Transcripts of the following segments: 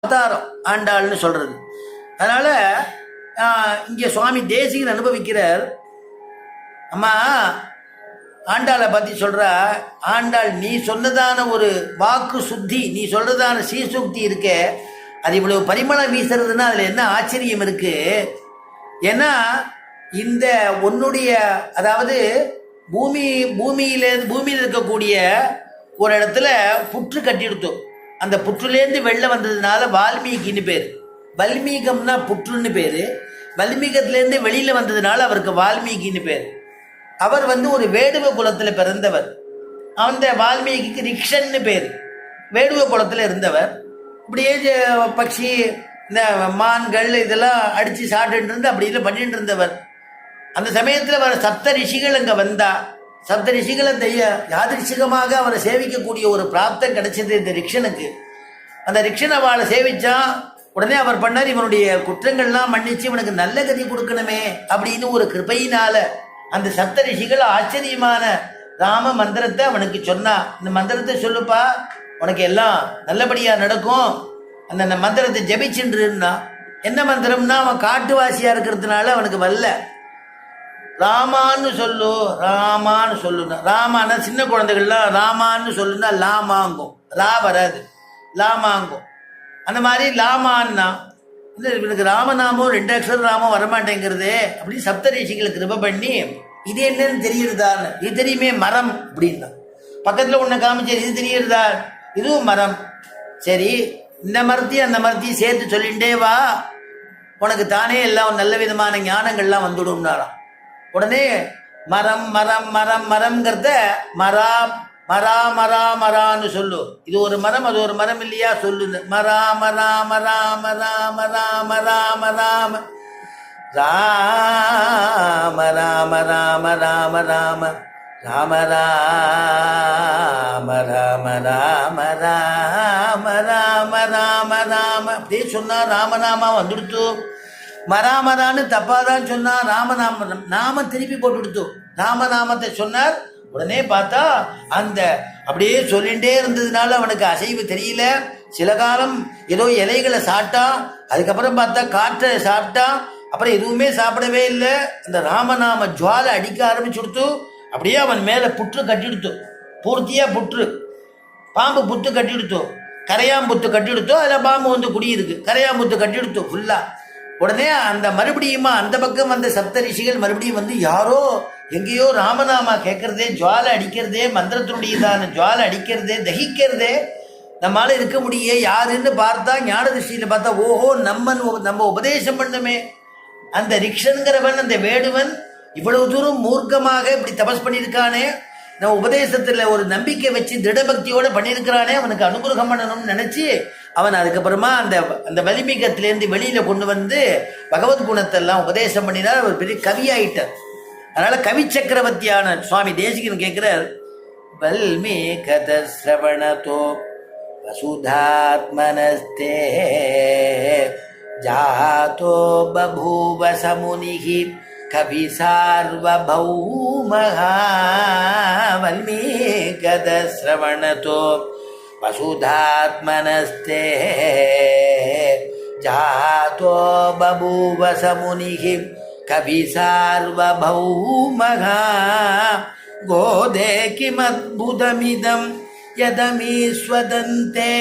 அவதாரம் ஆண்டாள்னு சொல்றது. அதனால இங்கே சுவாமி தேசிகன் அனுபவிக்கிறார். அம்மா ஆண்டாளை பற்றி சொல்கிறா, ஆண்டாள் நீ சொன்னதான ஒரு வாக்கு சுத்தி, நீ சொல்றதான சீசுக்தி இருக்க, அது இவ்வளவு பரிமளம் வீசுறதுன்னா அதில் என்ன ஆச்சரியம் இருக்கு? ஏன்னா இந்த உன்னுடைய அதாவது பூமியில் இருக்கக்கூடிய ஒரு இடத்துல புற்று கட்டிடுத்தோம். அந்த புற்றுலேருந்து வெளில வந்ததுனால வால்மீகின்னு பேர். வல்மீகம்னா புற்றுன்னு பேர். வல்மீகத்திலேருந்து வெளியில் வந்ததுனால அவருக்கு வால்மீகின்னு பேர். அவர் ஒரு வேடுவ குலத்தில் பிறந்தவர். அந்த வால்மீகிக்கு ரிக்ஷன்னு பேர். வேடுவ குலத்தில் இருந்தவர். இப்படியே பட்சி இந்த மான்கள் இதெல்லாம் அடித்து சாப்பிட்டு இருந்து அப்படிலாம் பண்ணிட்டு இருந்தவர். அந்த சமயத்தில் வர சப்த ரிஷிகள் அங்கே வந்தா. சப்த ரிஷிகளை யாதிரிசிகமாக அவரை சேவிக்கக்கூடிய ஒரு பிராப்தம் கிடைச்சது இந்த ரிக்ஷனுக்கு. அந்த ரிக்ஷன் அவளை சேவிச்சான். உடனே அவர் பண்ணார், இவனுடைய குற்றங்கள்லாம் மன்னிச்சு இவனுக்கு நல்ல கதி கொடுக்கணுமே அப்படின்னு ஒரு கிருபையினால அந்த சப்த ரிஷிகள் ஆச்சரியமான ராம மந்திரத்தை அவனுக்கு சொன்னா. இந்த மந்திரத்தை சொல்லுப்பா, உனக்கு எல்லாம் நல்லபடியா நடக்கும். அந்த மந்திரத்தை ஜபிச்சுருன்னா. என்ன மந்திரம்னா, அவன் காட்டுவாசியா இருக்கிறதுனால அவனுக்கு வரல. ராமான்னு சொல்லு, ராமான்னு சொல்லுனா. ராமான சின்ன குழந்தைகள்லாம் ராமான்னு சொல்லுனா லாமாங்கும். ரா வராது, லாமாங்கும். அந்த மாதிரி லாமான்னா இவனுக்கு ராமநாமம் 2 அக்ஷரம் ராமம் வரமாட்டேங்கிறது அப்படின்னு சப்தரிஷிகளுக்கு கிருப பண்ணி, இது என்னன்னு தெரியுறதான்னு. இது தெரியுமே, மரம் அப்படின்னா. பக்கத்தில் உன்னை காமிச்சது, இது தெரியுறதா, இதுவும் மரம். சரி, இந்த மரத்தையும் அந்த மரத்தையும் சேர்த்து சொல்லிகிட்டே வா, உனக்கு தானே எல்லாம் நல்ல விதமான ஞானங்கள்லாம் வந்துடும்னாராம். உடனே மரம் மரம் மரம் மரம்ங்கிறத மரா மரா மரா மரான்னு சொல்லு. இது ஒரு மரம், அது ஒரு மரம் இல்லையா, சொல்லுது. மரா மரா மரா மரா மரா மரா மராம ராம ராம ராம ராம ராம ராம ராம ராம ராம ராம ராம ராம ராம அப்படியே சொன்னா ராமநாமா வந்துடுத்து. மராமரான்னு தப்பாதான் சொன்னா, ராமநாம நாம திருப்பி போட்டு கொடுத்து ராமநாமத்தை சொன்னார். உடனே பார்த்தா அந்த அப்படியே சொல்லிகிட்டே இருந்ததுனால அவனுக்கு அசைவு தெரியல. சில காலம் ஏதோ இலைகளை சாப்பிட்டான். அதுக்கப்புறம் பார்த்தா காற்றை சாப்பிட்டான். அப்புறம் எதுவுமே சாப்பிடவே இல்லை. அந்த ராமநாம ஜுவாலை அடிக்க ஆரம்பிச்சுடுத்து. அப்படியே அவன் மேலே புற்று கட்டிடுத்து, பூர்த்தியாக புற்று. பாம்பு புத்து கட்டிடுத்து, கரையாம்புத்து கட்டிடுத்தோ, அதில் பாம்பு குடியிருக்கு. கரையாம்புத்து கட்டிடுத்து ஃபுல்லாக. உடனே அந்த மறுபடியுமா அந்த பக்கம் வந்த சப்த ரிஷிகள் மறுபடியும் யாரோ எங்கேயோ ராமநாமா கேட்கறதே, ஜுவாலை அடிக்கிறதே, மந்திரத்தினுடையதான ஜுவாலை அடிக்கிறதே, தகிக்கிறதே, நம்மளால இருக்க முடியே யாருன்னு பார்த்தா, ஞான திருஷ்டியில் பார்த்தா, ஓஹோ நம்ம உபதேசம் பண்ணுமே அந்த ரிக்ஷன்கிறவன், அந்த வேடுவன் இவ்வளவு தூரம் மூர்க்கமாக இப்படி தபஸ் பண்ணியிருக்கானே, நம்ம உபதேசத்தில் ஒரு நம்பிக்கை வச்சு திடபக்தியோடு பண்ணியிருக்கிறானே, அவனுக்கு அனுகிரகம் பண்ணணும்னு நினச்சி அவன் அதுக்கப்புறமா அந்த வலிமிகத்திலேருந்து வெளியில் கொண்டு வந்து பகவத் குணத்தெல்லாம் உபதேசம் பண்ணினார். அவர் பெரிய கவியாயிட்டார். அதனால் கவி சக்கரவர்த்தியான சுவாமி தேசிகன் கேட்குறார், வல்மீகத ஸ்ரவணதோ வசுதாத்மனஸ்தே ஜாதோ பபூவ சமுனிஹி கவி சார்வபௌமஹா. வல்மீகத ஸ்ரவணதோ வசுதாத்மனஸ்தே ஜாதோ பபூவ சமுனிஹி கவி சார்வபௌமஹா. கோதே கிமத்புதமிதம் யதமீஸ்வதந்தே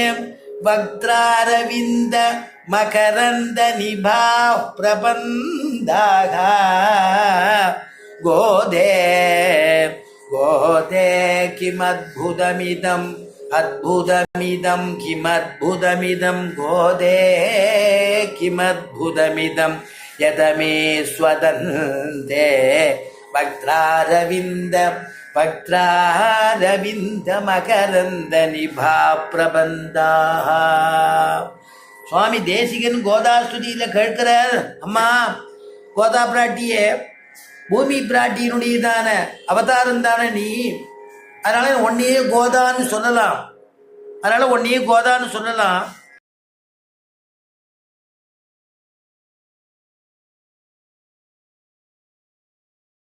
வக்த்ராரவிந்த மகரந்த நிபா பிரபந்தாக. கோதே கோதே கிமத்புதமிதம் அத்புதமிதம் கிமத்புதமிதம் கோதே கிமத்புதமிதம் யதமே ஸ்வதந்தே வக்த்ராரவிந்த வக்த்ராரவிந்த மகரந்த நிபா பிரபந்தாக. சுவாமி தேசிகன் கோதாஸ்துதியில் கேட்கிறார், அம்மா கோதா பிராட்டியே, பூமி பிராட்டியினுடையதான அவதாரம் தானே நீ, அதனால ஒன்னையே கோதான்னு சொல்லலாம்.